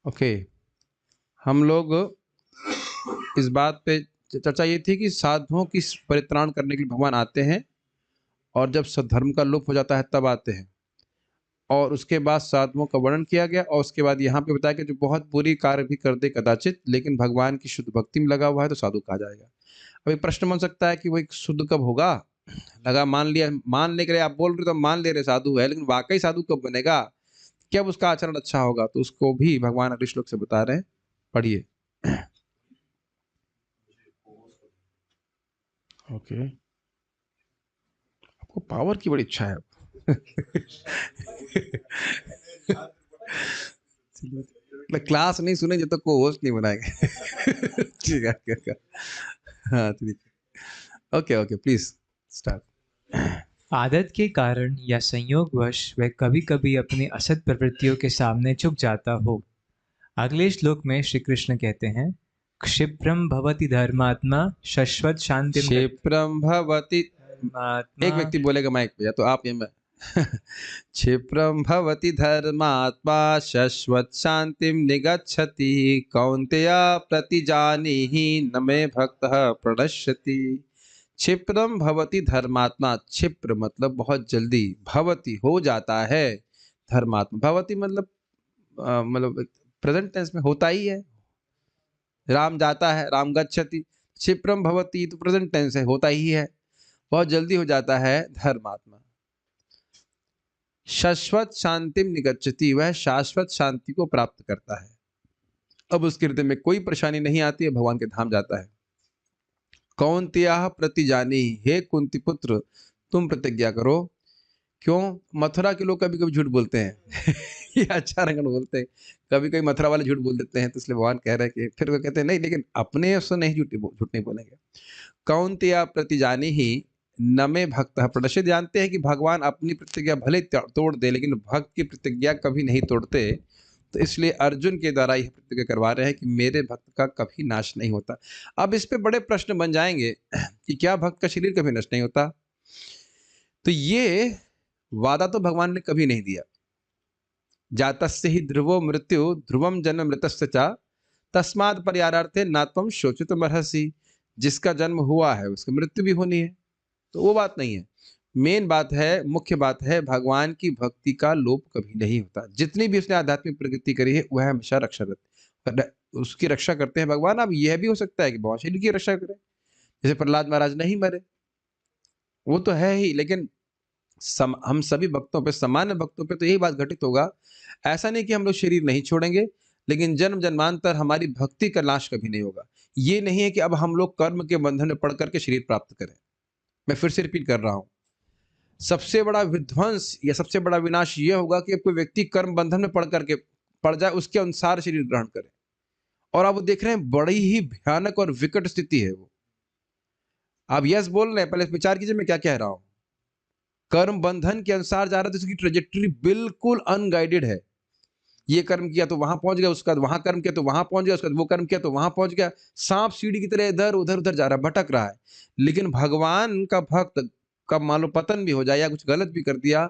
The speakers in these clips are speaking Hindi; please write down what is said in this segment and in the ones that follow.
ओके, हम लोग इस बात पे चर्चा ये थी कि साधुओं की परित्राण करने के लिए भगवान आते हैं, और जब सद्धर्म का लोप हो जाता है तब आते हैं, और उसके बाद साधुओं का वर्णन किया गया, और उसके बाद यहाँ पे बताया कि जो बहुत बुरी कार्य भी कर दे कदाचित, लेकिन भगवान की शुद्ध भक्ति में लगा हुआ है तो साधु कहा जाएगा। अब एक प्रश्न बन सकता है कि वो एक शुद्ध कब होगा? लगा, मान लिया, मान ले के आप बोल रहे तो मान ले रहे साधु है, लेकिन वाकई साधु कब बनेगा, कब उसका आचरण अच्छा होगा? तो उसको भी भगवान अगले श्लोक से बता रहे हैं, पढ़िए। ओके, आपको पावर की बड़ी इच्छा है। क्लास नहीं सुने जब तक को होस्ट नहीं बनाएंगे। ठीक है, ठीक है। हाँ ठीक है, ओके ओके, प्लीज स्टार्ट। आदत के कारण या संयोगवश वह कभी कभी अपनी असत प्रवृत्तियों के सामने झुक जाता हो। अगले श्लोक में श्री कृष्ण कहते हैं, क्षिप्रम भवति धर्मात्मा शश्वत शांतिम क्षिप्रम भवति, धर्मात्मा। एक व्यक्ति बोलेगा माइक पे, या तो आप या मैं। क्षिप्रम भवति धर्मात्मा शश्वत शांतिम निगच्छति कौन्तेय प्रतिजानीहि न मे भक्तः प्रणश्यति। क्षिप्रम भवति धर्मात्मा, क्षिप्र मतलब बहुत जल्दी, भवति हो जाता है, धर्मात्मा भवति मतलब मतलब प्रेजेंट टेंस में होता ही है। राम जाता है, राम गच्छति, क्षिप्रम भवति तो प्रेजेंट टेंस है, होता ही है, बहुत जल्दी हो जाता है धर्मात्मा। शाश्वत शांतिम निगच्छति, वह शाश्वत शांति को प्राप्त करता है, अब उसके हृदय में कोई परेशानी नहीं आती है, भगवान के धाम जाता है। कौन्तेयः प्रतिजानी, हे कुंती पुत्र तुम प्रतिज्ञा करो। क्यों? मथुरा के लोग कभी कभी झूठ बोलते हैं। ये अच्छा रंगन बोलते हैं, कभी कभी मथुरा वाले झूठ बोल देते हैं, तो इसलिए भगवान कह रहे हैं कि फिर वो कहते हैं नहीं, लेकिन अपने से नहीं, झूठ नहीं बोलेंगे। कौन्तेय प्रतिजानी ही न में भक्त प्रणश्य, जानते हैं कि भगवान अपनी प्रतिज्ञा भले तोड़ दे, लेकिन भक्त की प्रतिज्ञा कभी नहीं तोड़ते, तो इसलिए अर्जुन के द्वारा यह प्रतिज्ञा करवा रहे हैं कि मेरे भक्त का कभी नाश नहीं होता। अब इस पे बड़े प्रश्न बन जाएंगे कि क्या भक्त का शरीर कभी नष्ट नहीं होता? तो ये वादा तो भगवान ने कभी नहीं दिया। जातस्य ही ध्रुवो मृत्यु ध्रुवम जन्म मृतस्य च तस्मात् पर्यायार्थे न त्वं शोचितुमर्हसि, जिसका जन्म हुआ है उसकी मृत्यु भी होनी है, तो वो बात नहीं है। मेन बात है, मुख्य बात है, भगवान की भक्ति का लोप कभी नहीं होता। जितनी भी उसने आध्यात्मिक प्रगति करी है वह हमेशा उसकी रक्षा करते हैं भगवान। अब यह भी हो सकता है कि भगवान शरीर की रक्षा करें, जैसे प्रहलाद महाराज नहीं मरे, वो तो है ही, लेकिन हम सभी भक्तों पे, सामान्य भक्तों पे तो यही बात घटित होगा। ऐसा नहीं कि हम लोग शरीर नहीं छोड़ेंगे, लेकिन जन्म जन्मांतर हमारी भक्ति का नाश कभी नहीं होगा। ये नहीं है कि अब हम लोग कर्म के बंधन में पड़ करके शरीर प्राप्त करें। मैं फिर से रिपीट कर रहा हूं, सबसे बड़ा विध्वंस या सबसे बड़ा विनाश यह होगा कि कोई व्यक्ति कर्म बंधन में पड़ जाए, उसके अनुसार शरीर ग्रहण करे। और आप देख रहे हैं बड़ी ही भयानक और विकट स्थिति है वो। आप यस बोल रहे हैं, पहले विचार कीजिए मैं क्या कह रहा हूं। कर्म बंधन के अनुसार जा रहा है तो इसकी ट्रेजेक्टरी बिल्कुल अनगाइडेड है। ये कर्म किया तो वहां पहुंच गया, उसका वहां कर्म किया तो वहां पहुंच गया, उसका वो कर्म किया तो वहां पहुंच गया। सांप सीढ़ी की तरह इधर उधर उधर जा रहा है, भटक रहा है। लेकिन भगवान का भक्त का मान लो पतन भी हो जाए या कुछ गलत भी कर दिया,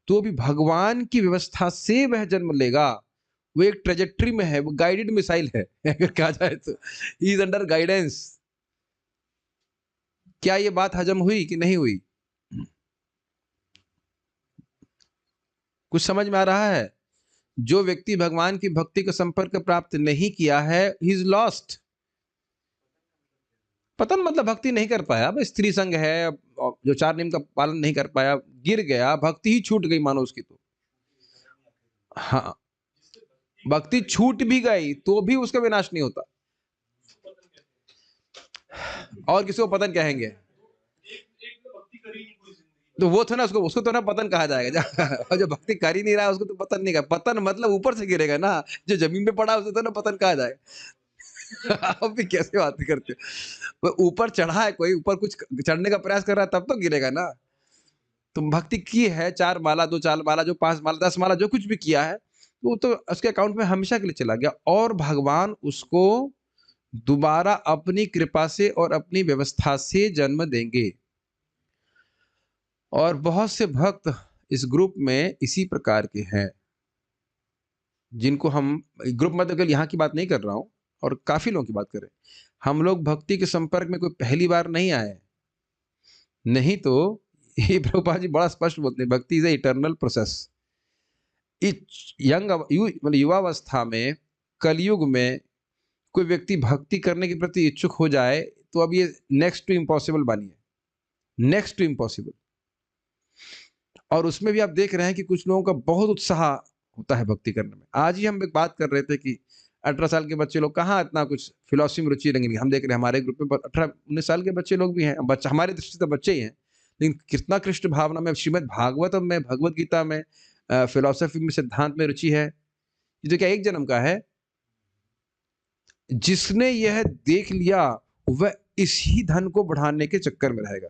तो भी भगवान की व्यवस्था से वह जन्म लेगा। वो एक ट्रेजेक्टरी में है, वो गाइडेड मिसाइल है। अगर कहा जाए तो इज अंडर गाइडेंस। क्या ये बात हजम हुई कि नहीं हुई? कुछ समझ में आ रहा है? जो व्यक्ति भगवान की भक्ति का संपर्क प्राप्त नहीं किया है, ही इज लॉस्ट। पतन मतलब भक्ति नहीं कर पाया, अब स्त्री संग है, जो चार नियम का पालन नहीं कर पाया, गिर गया, भक्ति ही छूट गई मानो उसकी। तो हाँ, भक्ति छूट भी गई तो भी उसका विनाश नहीं होता। और किसी को पतन कहेंगे तो वो तो ना, उसको तो ना पतन कहा जाएगा। और जो भक्ति कर ही नहीं रहा है उसको तो पतन नहीं कहा। पतन मतलब ऊपर से गिरेगा ना, जो जमीन पे पड़ा उसे तो ना पतन कहा जाएगा। आप भी कैसे बात करते हो? वो ऊपर चढ़ा है, कोई ऊपर कुछ चढ़ने का प्रयास कर रहा है तब तो गिरेगा ना। तुम भक्ति की है, 4 माला, 2 4 माला, जो 5 माला, 10 माला, जो कुछ भी किया है, वो तो उसके अकाउंट में हमेशा के लिए चला गया, और भगवान उसको दोबारा अपनी कृपा से और अपनी व्यवस्था से जन्म देंगे। और बहुत से भक्त इस ग्रुप में इसी प्रकार के हैं। जिनको हम ग्रुप मत केवल यहाँ की बात नहीं कर रहा हूँ और काफ़ी लोगों की बात कर रहे हैं। हम लोग भक्ति के संपर्क में कोई पहली बार नहीं आए हैं। नहीं तो ये प्रभुपाद जी बड़ा स्पष्ट बोलते हैं, भक्ति इज़ अ इटर्नल प्रोसेस। मतलब युवावस्था में, कलयुग में कोई व्यक्ति भक्ति करने के प्रति इच्छुक हो जाए, तो अब ये नेक्स्ट टू इम्पॉसिबल बानी है, नेक्स्ट टू इम्पॉसिबल। और उसमें भी आप देख रहे हैं कि कुछ लोगों का बहुत उत्साह होता है भक्ति करने में। आज ही हम एक बात कर रहे थे कि 18 साल के बच्चे लोग कहाँ इतना कुछ फिलॉसफी में रुचि रखेंगे। हम देख रहे हैं हमारे ग्रुप में 18-19 साल के बच्चे लोग भी हैं। बच्चा हमारी दृष्टि से तो बच्चे ही हैं, लेकिन कितना कृष्ण भावना में, श्रीमद् भागवतम में, भगवत गीता में, फिलॉसफी में, सिद्धांत में रुचि है। ये तो क्या एक जन्म का है। जिसने यह देख लिया वह इसी धन को बढ़ाने के चक्कर में रहेगा।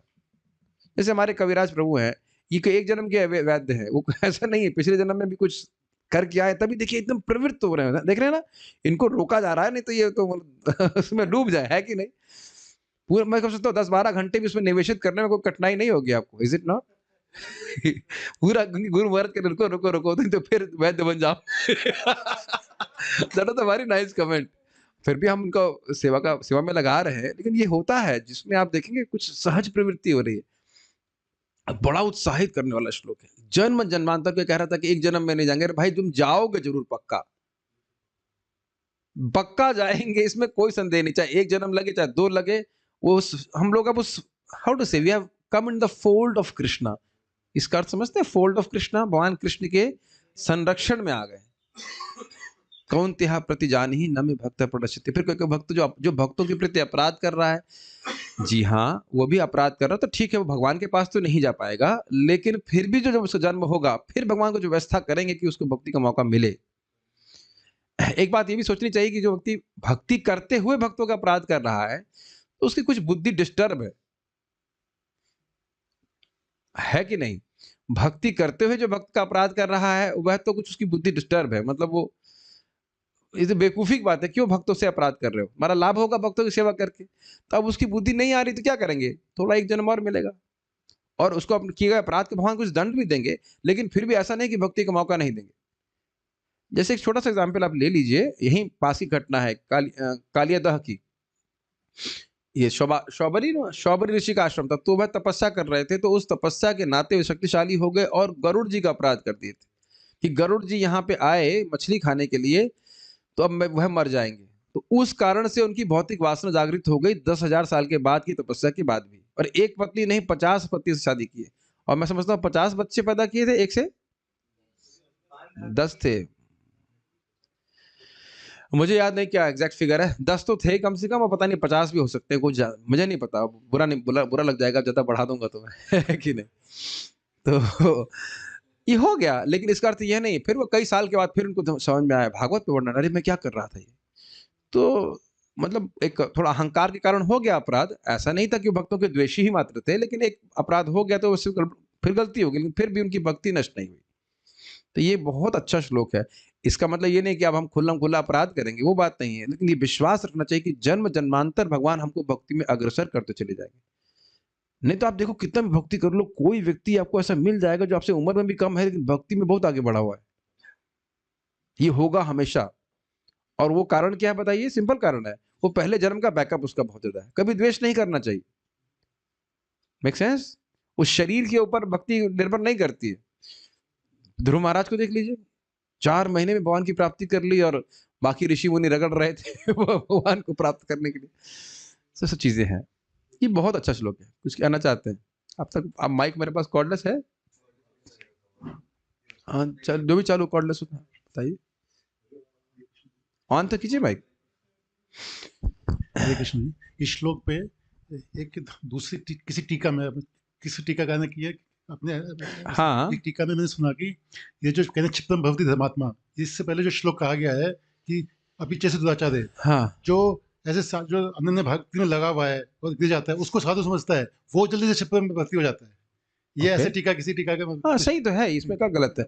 जैसे हमारे कविराज प्रभु हैं, ये कोई एक जन्म के वैद्य हैं, वो ऐसा नहीं है पिछले जन्म में भी कुछ करके आए, तभी देखिए एकदम प्रवृत्त हो रहे हैं। देख रहे हैं ना, इनको रोका जा रहा है, नहीं तो ये तो उसमें डूब जाए, है कि नहीं। पूरा मैं सोचता हूँ 10-12 घंटे भी उसमें निवेशित करने में कोई कठिनाई नहीं होगी आपको, इज इट नॉट। पूरा गुरु महाराज के रुको रुको रुको, तो फिर वैद्य बन जाओ। That was a very nice comment. फिर भी हम उनको सेवा में लगा रहे हैं, लेकिन ये होता है जिसमें आप देखेंगे कुछ सहज प्रवृत्ति हो रही है। बड़ा उत्साहित करने वाला श्लोक है। जन्म जन्मांतर के कह रहा था कि एक जन्म में नहीं जाएंगे। अरे भाई तुम जाओगे जरूर, पक्का पक्का जाएंगे, इसमें कोई संदेह नहीं। चाहे एक जन्म लगे चाहे 2 लगे, वो हम लोग अब उस, how to say, we have come in the fold of Krishna. इसका अर्थ समझते हैं, फोल्ड ऑफ कृष्णा, भगवान कृष्ण के संरक्षण में आ गए। कौन त्यहा प्रति जान ही न में भक्त प्रदर्शित। फिर कोई भक्त जो भक्तों के प्रति अपराध कर रहा है, जी हाँ, वो भी अपराध कर रहा है, तो ठीक है, वो भगवान के पास तो नहीं जा पाएगा, लेकिन फिर भी जो जब उसका जन्म होगा, फिर भगवान को जो व्यवस्था करेंगे कि उसको भक्ति का मौका मिले। एक बात ये भी सोचनी चाहिए कि जो व्यक्ति भक्ति करते हुए भक्तों का अपराध कर रहा है, तो उसकी कुछ बुद्धि डिस्टर्ब है कि नहीं। भक्ति करते हुए जो भक्त का अपराध कर रहा है, वह तो कुछ उसकी बुद्धि डिस्टर्ब है। मतलब वो, ये तो बेवकूफी की बात है, क्यों भक्तों से अपराध कर रहे हो, हमारा लाभ होगा भक्तों की सेवा करके। तो अब उसकी बुद्धि नहीं आ रही तो क्या करेंगे, थोड़ा एक जन्म और मिलेगा, और उसको अपने किए गए अपराध के भगवान कुछ दंड भी देंगे, लेकिन फिर भी ऐसा नहीं कि भक्ति का मौका नहीं देंगे। जैसे एक छोटा सा एग्जाम्पल आप ले लीजिए, यही पास की घटना है, कालियादह की। ये शौबरी ऋषि का आश्रम था, तो वह तपस्या कर रहे थे, तो उस तपस्या के नाते वे शक्तिशाली हो गए और गरुड़ जी का अपराध कर दिए थे कि गरुड़ जी यहाँ पे आए मछली खाने के लिए, तो अब वह मर जाएंगे। तो उस कारण से उनकी भौतिक वासना जागृत हो गई 10,000 साल के बाद की तपस्या के बाद भी। और एक पत्नी नहीं, 50 पति से शादी की है। और मैं समझता हूँ 50 बच्चे पैदा किए थे, एक से 10 थे। मुझे याद नहीं क्या एग्जैक्ट फिगर है, 10 तो थे कम से कम, और पता नहीं 50 भी हो सकते हैं, कुछ मुझे नहीं पता, बुरा लग जाएगा ज्यादा बढ़ा दूंगा तो मैं। है कि नहीं। तो ये हो गया, लेकिन इसका अर्थ यह नहीं, फिर वो कई साल के बाद फिर उनको समझ में आया भागवत में वर्णन, अरे मैं क्या कर रहा था ये। तो मतलब एक थोड़ा अहंकार के कारण हो गया अपराध, ऐसा नहीं था कि भक्तों के द्वेषी ही मात्र थे, लेकिन एक अपराध हो गया तो उससे फिर गलती हो गई, लेकिन फिर भी उनकी भक्ति नष्ट नहीं हुई। तो ये बहुत अच्छा श्लोक है। इसका मतलब ये नहीं कि अब हम खुल्लम खुल्ला अपराध करेंगे, वो बात नहीं है, लेकिन ये विश्वास रखना चाहिए कि जन्म जन्मांतर भगवान हमको भक्ति में अग्रसर करते चले जाएंगे। नहीं तो आप देखो कितना भी भक्ति कर लो, कोई व्यक्ति आपको ऐसा मिल जाएगा जो आपसे उम्र में भी कम है, लेकिन भक्ति में बहुत आगे बढ़ा हुआ है। ये होगा हमेशा। और वो कारण क्या है बताइए, सिंपल कारण है, वो पहले जन्म का बैकअप उसका बहुत ज्यादा है। कभी द्वेष नहीं करना चाहिए, मेक सेंस। उस शरीर के ऊपर भक्ति निर्भर नहीं करती है। ध्रुव महाराज को देख लीजिए, 4 महीने में भगवान की प्राप्ति कर ली, और बाकी ऋषि मुनि रगड़ रहे थे भगवान को प्राप्त करने के लिए। सब चीजें हैं। ये बहुत अच्छा श्लोक है। कुछ कहना चाहते हैं आप तक? आप माइक मेरे पास कॉर्डलेस है? हाँ चल, जो भी चालू कॉर्डलेस होता है बताइए, ऑन तो कीजिए माइक। हरे कृष्ण जी, इस श्लोक पे एक दूसरी किसी टीकाकार ने किया अपने, हाँ एक टीका में मैंने सुना कि ये जो कहते हैं क्षिप्रम भवति धर्मात्मा, इससे पहले जो श्लोक कहा गया है कि अभी जैसे दुराचार्य, हाँ, जो ऐसे जो अनन्य भक्ति में लगा हुआ है और गिर जाता है, उसको साधु समझता है, वो जल्दी से क्षिप्रम में भर्ती हो जाता है। ये ऐसे टीका किसी टीका का, हाँ सही तो है, इसमें क्या गलत है।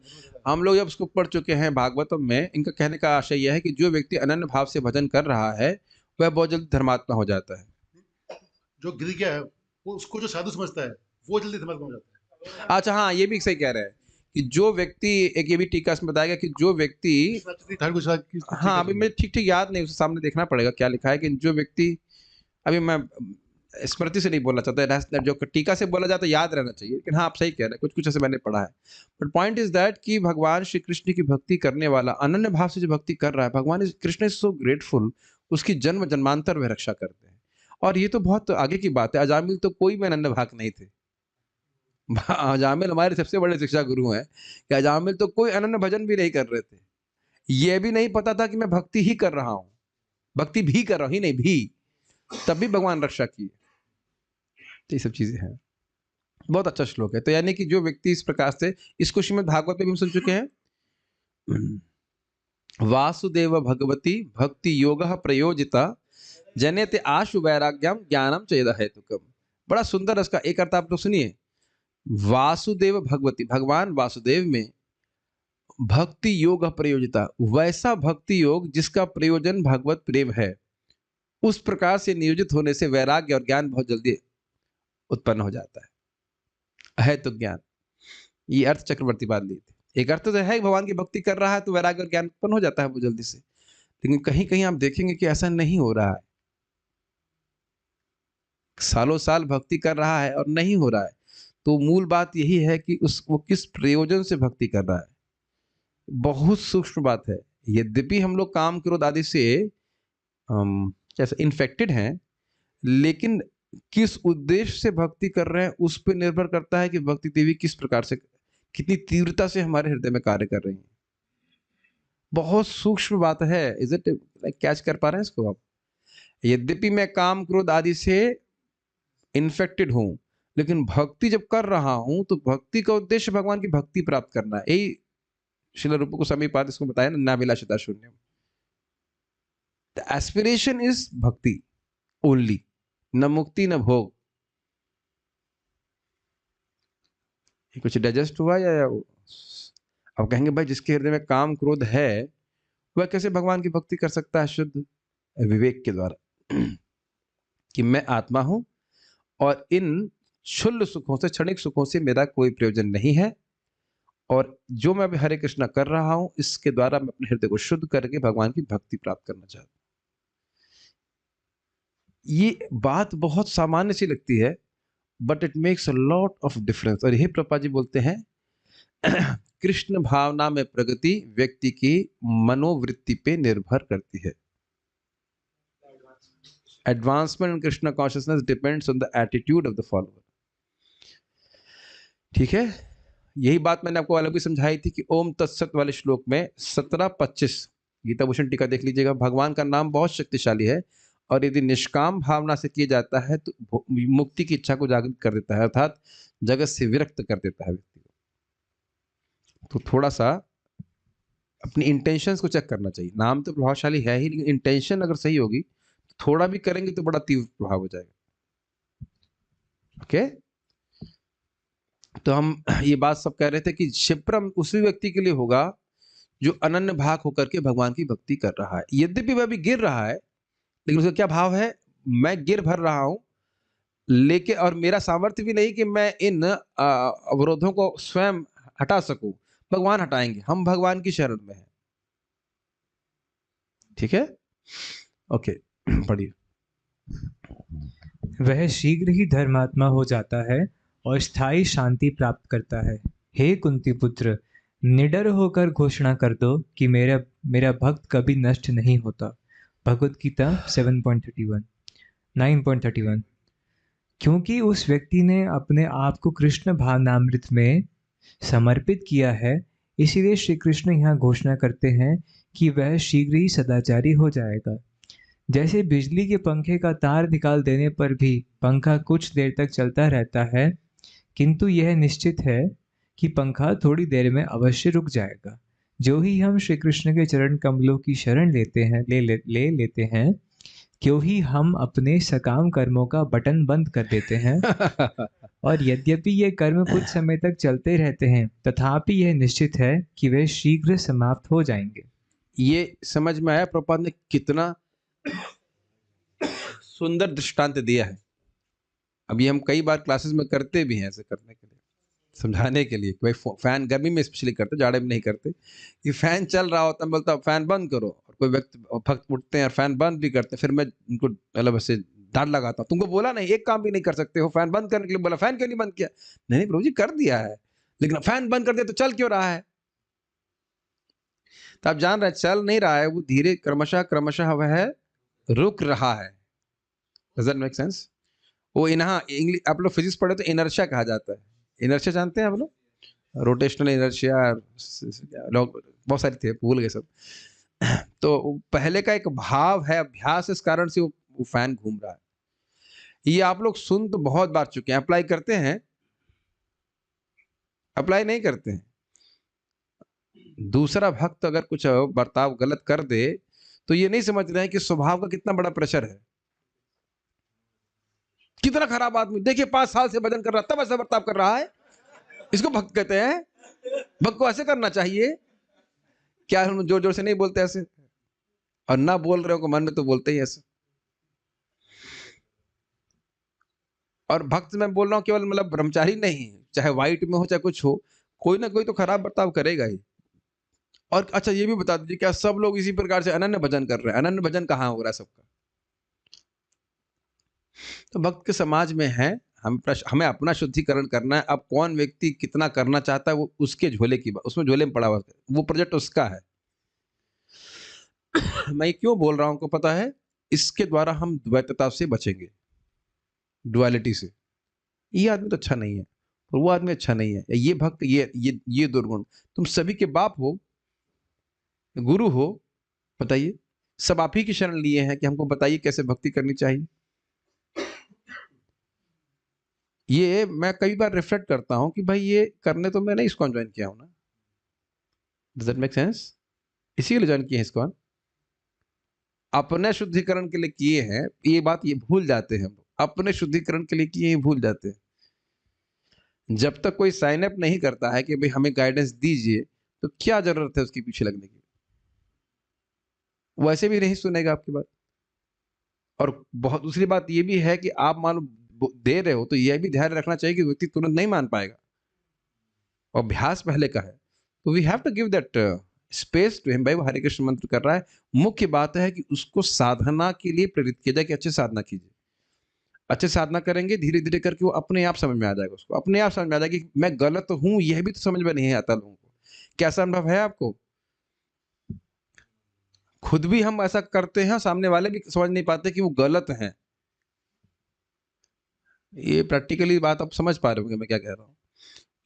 हम लोग जब उसको पढ़ चुके हैं भागवतम में, इनका कहने का आशय यह है कि जो व्यक्ति अनन्य भाव से भजन कर रहा है वह बहुत जल्दी धर्मात्मा हो जाता है। जो गिर गया है वो, उसको जो साधु समझता है वो जल्दी धर्मात्मा हो जाता है। अच्छा हाँ, ये भी सही कह रहे हैं कि जो व्यक्ति, एक ये भी टीका इसमें बताया गया कि जो व्यक्ति, थर्ड गुजरात की हाँ अभी मुझे ठीक ठीक याद नहीं, उसे सामने देखना पड़ेगा क्या लिखा है, कि जो व्यक्ति, अभी मैं स्मृति से नहीं बोलना चाहता, जो टीका से बोला जाता है याद रहना चाहिए, लेकिन हाँ आप सही कह रहे हैं, कुछ कुछ ऐसे मैंने पढ़ा है। बट पॉइंट इज दैट कि भगवान श्री कृष्ण की भक्ति करने वाला अनन्य भाव से जो भक्ति कर रहा है, भगवान कृष्ण इज सो ग्रेटफुल, उसकी जन्म जन्मांतर वे रक्षा करते हैं। और ये तो बहुत आगे की बात है, अजामिल तो कोई में अनन्य भाग नहीं थे। अजामिल हमारे सबसे बड़े शिक्षा गुरु हैं, कि अजामिल तो कोई अनन्य भजन भी नहीं कर रहे थे, ये भी नहीं पता था कि मैं भक्ति ही कर रहा हूं, भक्ति भी कर रहा हूं, ही नहीं भी, तब भी भगवान रक्षा किए। तो ये सब चीजें हैं। बहुत अच्छा श्लोक है। तो यानी कि जो व्यक्ति इस प्रकार से, इसको श्रीमद् भागवत में भी हम सुन चुके हैं, वासुदेव भगवती भक्ति योग प्रयोजिता जनेते आशु वैराग्यम ज्ञानम चेद हेतुकम। बड़ा सुंदर इसका एक अर्थ आप लोग सुनिए। वासुदेव भगवती, भगवान वासुदेव में भक्ति योग प्रयोजिता, वैसा भक्ति योग जिसका प्रयोजन भगवत प्रेम है, उस प्रकार से नियोजित होने से वैराग्य और ज्ञान बहुत जल्दी उत्पन्न हो जाता है। अहेतु ज्ञान, ये अर्थ चक्रवर्ती बात ली थी। एक अर्थ तो है भगवान की भक्ति कर रहा है तो वैराग्य और ज्ञान उत्पन्न हो जाता है वो जल्दी से, लेकिन कहीं कहीं आप देखेंगे कि ऐसा नहीं हो रहा है। सालों साल भक्ति कर रहा है और नहीं हो रहा है, तो मूल बात यही है कि वो किस प्रयोजन से भक्ति कर रहा है। बहुत सूक्ष्म बात है। यद्यपि हम लोग काम क्रोध आदि से जैसे इन्फेक्टेड हैं, लेकिन किस उद्देश्य से भक्ति कर रहे हैं उस पर निर्भर करता है कि भक्ति देवी किस प्रकार से, कितनी तीव्रता से हमारे हृदय में कार्य कर रही है। बहुत सूक्ष्म बात है। इज इट लाइक, कैच कर पा रहे हैं इसको आप? यद्यपि मैं काम क्रोध आदि से इन्फेक्टेड हूं, लेकिन भक्ति जब कर रहा हूं तो भक्ति का उद्देश्य भगवान की भक्ति प्राप्त करना है। यही श्रील रूप गोस्वामी पाद इसको बताया ना, नाभिलाषिता शून्यम। द एस्पिरेशन इज भक्ति ओनली, न मुक्ति न भोग। ये कुछ डाइजेस्ट हुआ या अब कहेंगे भाई जिसके हृदय में काम क्रोध है वह कैसे भगवान की भक्ति कर सकता है? शुद्ध विवेक के द्वारा कि मैं आत्मा हूं और इन क्षुल्ल सुखों से, क्षणिक सुखों से मेरा कोई प्रयोजन नहीं है, और जो मैं अभी हरे कृष्णा कर रहा हूं इसके द्वारा मैं अपने हृदय को शुद्ध करके भगवान की भक्ति प्राप्त करना चाहता हूं। ये बात बहुत सामान्य सी लगती है, but it makes a lot of difference. और यही प्रभुपाद जी बोलते हैं कृष्ण भावना में प्रगति व्यक्ति की मनोवृत्ति पे निर्भर करती है। Advancement in Krishna consciousness depends on the attitude of the follower. ठीक है, यही बात मैंने आपको अलग भी समझाई थी कि ओम तत्सत वाले श्लोक में 17-25 गीता भूषण टीका देख लीजिएगा। भगवान का नाम बहुत शक्तिशाली है, और यदि निष्काम भावना से किया जाता है तो मुक्ति की इच्छा को जागृत कर देता है, अर्थात जगत से विरक्त कर देता है व्यक्ति को। तो थोड़ा सा अपनी इंटेंशंस को चेक करना चाहिए। नाम तो प्रभावशाली है ही, लेकिन इंटेंशन अगर सही होगी तो थोड़ा भी करेंगे तो बड़ा तीव्र प्रभाव हो जाएगा। ओके, तो हम ये बात सब कह रहे थे कि क्षिप्रम उसी व्यक्ति के लिए होगा जो अनन्य भाग होकर के भगवान की भक्ति कर रहा है। यद्यपि वह भी गिर रहा है, लेकिन उसका क्या भाव है? मैं गिर भर रहा हूं लेके, और मेरा सामर्थ्य भी नहीं कि मैं इन अवरोधों को स्वयं हटा सकूं, भगवान हटाएंगे, हम भगवान की शरण में हैं। ठीक है, ओके, पढ़िए। वह शीघ्र ही धर्मात्मा हो जाता है और स्थायी शांति प्राप्त करता है। हे कुंती पुत्र, निडर होकर घोषणा कर दो कि मेरा भक्त कभी नष्ट नहीं होता। भगवत गीता 7.31 9.31। क्योंकि उस व्यक्ति ने अपने आप को कृष्ण भावनामृत में समर्पित किया है, इसीलिए श्री कृष्ण यहाँ घोषणा करते हैं कि वह शीघ्र ही सदाचारी हो जाएगा। जैसे बिजली के पंखे का तार निकाल देने पर भी पंखा कुछ देर तक चलता रहता है, किंतु यह निश्चित है कि पंखा थोड़ी देर में अवश्य रुक जाएगा। जो ही हम श्री कृष्ण के चरण कमलों की शरण लेते हैं, ले लेते हैं, क्यों ही हम अपने सकाम कर्मों का बटन बंद कर देते हैं। और यद्यपि ये कर्म कुछ समय तक चलते रहते हैं, तथापि यह निश्चित है कि वे शीघ्र समाप्त हो जाएंगे। ये समझ में आया प्रभुपाद ने कितना सुंदर दृष्टांत दिया है। अभी हम कई बार क्लासेस में करते भी हैं ऐसे करने के लिए। समझाने के लिए कि भाई फैन गर्मी में स्पेशली करते, जाड़े में नहीं करते, कि फैन चल रहा होता है, मैं बोलता फैन बंद करो, और कोई व्यक्ति भक्त उठते हैं और फैन बंद भी करते हैं, फिर मैं उनको मतलब ऐसे डांट लगाता हूँ, तुमको बोला नहीं, एक काम भी नहीं कर सकते हो, फैन बंद करने के लिए बोला, फैन क्यों नहीं बंद किया? नहीं नहीं प्रभु जी कर दिया है, लेकिन फैन बंद कर दिया तो चल क्यों रहा है? तो आप जान रहे हैं चल नहीं रहा है, वो धीरे क्रमशः क्रमशः वह रुक रहा है। Does that make sense? वो इनहा इंग्लिश आप लोग फिजिक्स पढ़े तो इनर्शिया कहा जाता है। इनर्शिया जानते हैं आप लोग? रोटेशनल इनर्शिया, लोग बहुत सारी थे, भूल गए सब। तो पहले का एक भाव है, अभ्यास, इस कारण से वो फैन घूम रहा है। ये आप लोग सुन तो बहुत बार चुके हैं, अप्लाई करते हैं? अप्लाई नहीं करते हैं। दूसरा भक्त अगर कुछ बर्ताव गलत कर दे तो ये नहीं समझ रहे हैं कि स्वभाव का कितना बड़ा प्रेशर है, कितना खराब आदमी, देखिए 5 साल से भजन कर रहा तब ऐसा बर्ताव कर रहा है, इसको भक्त कहते हैं? भक्त को ऐसे करना चाहिए क्या? हम जोर जोर से नहीं बोलते ऐसे, और ना बोल रहे हो को मन में तो बोलते ही ऐसे। और भक्त मैं बोल रहा हूँ केवल मतलब ब्रह्मचारी नहीं, चाहे व्हाइट में हो चाहे कुछ हो, कोई ना कोई तो खराब बर्ताव करेगा ही। और अच्छा ये भी बता दीजिए, क्या सब लोग इसी प्रकार से अनन्य भजन कर रहे हैं? अनन्य भजन कहाँ हो रहा है सबका? तो भक्त के समाज में है, हमें अपना शुद्धिकरण करना है। अब कौन व्यक्ति कितना करना चाहता है वो उसके झोले की बात, उसमें झोले में पड़ा हुआ है, वो प्रोजेक्ट उसका है। मैं क्यों बोल रहा हूं को पता है? इसके द्वारा हम द्वैतता से बचेंगे, डुअलिटी से। ये आदमी तो अच्छा नहीं है और वो आदमी अच्छा नहीं है, ये भक्त ये दुर्गुण। तुम सभी के बाप हो, गुरु हो, बताइए, सब आप ही की शरण लिए हैं कि हमको बताइए कैसे भक्ति करनी चाहिए। ये मैं कई बार रिफ्लेक्ट करता हूं कि भाई ये करने तो मैंने ISKCON ज्वाइन किया हूं ना। Does that make sense? इसीलिए ज्वाइन किया है ISKCON, अपने शुद्धिकरण के लिए किए हैं। ये बात ये भूल जाते हैं हम लोग, अपने शुद्धिकरण के लिए किए हैं भूल जाते हैं। जब तक कोई साइन अप नहीं करता है कि भाई हमें गाइडेंस दीजिए, तो क्या जरूरत है उसके पीछे लगने की? वैसे भी नहीं सुनेगा आपकी बात। और बहुत दूसरी बात ये भी है कि आप मान लो दे रहे हो तो यह भी ध्यान रखना चाहिए कि व्यक्ति तुरंत नहीं मान पाएगा, अभ्यास पहले का है, तो we have to give that space to him. भाई वो हरे कृष्ण मंत्र कर रहा है, मुख्य बात है कि उसको साधना के लिए प्रेरित किया जाए कि अच्छे साधना कीजिए। अच्छे साधना करेंगे, धीरे धीरे करके वो अपने आप समझ में आ जाएगा, उसको अपने आप समझ में आ जाएगा कि मैं गलत हूं, यह भी तो समझ में नहीं आता लोगों को। कैसा अनुभव है आपको? खुद भी हम ऐसा करते हैं, सामने वाले भी समझ नहीं पाते कि वो गलत हैं। ये प्रैक्टिकली बात आप समझ पा रहे होंगे मैं क्या कह रहा हूँ।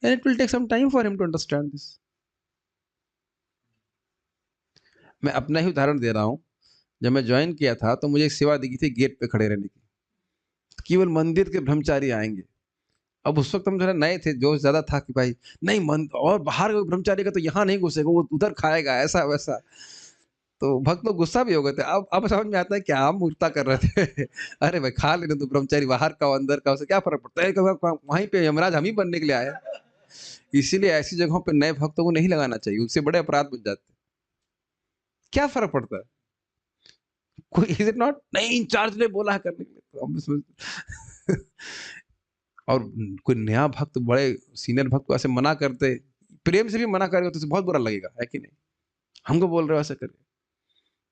And it will take some time for him to understand this. मैं अपना ही उदाहरण दे रहा हूँ। जब मैं ज्वाइन किया था तो मुझे एक सेवा दी गई थी गेट पे खड़े रहने की, केवल मंदिर के ब्रह्मचारी आएंगे। अब उस वक्त हम जरा नए थे, जोश ज्यादा था कि भाई नहीं मन, और बाहर का ब्रह्मचारी का तो यहाँ नहीं घुसेगा, वो उधर खाएगा, ऐसा वैसा। तो भक्त लोग गुस्सा भी हो गए थे। अब समझ में आता है क्या हम मूर्खता कर रहे थे। अरे भाई खा लेने तो, ब्रह्मचारी बाहर का अंदर का, उसे क्या फर्क पड़ता है? वहीं पे यमराज हम ही बनने के लिए आए। इसीलिए ऐसी जगहों पे नए भक्तों को नहीं लगाना चाहिए, उससे बड़े अपराध बन जाते हैं। क्या फर्क पड़ता है? कोई इज इट नॉट, नहीं इंचार्ज ने बोला है करने के लिए, तो हम इसमें और कोई नया भक्त बड़े सीनियर भक्त को ऐसे मना करते, प्रेम से भी मना करेगा तो उसे बहुत बुरा लगेगा, है कि नहीं? हमको बोल रहे हो ऐसा करिए।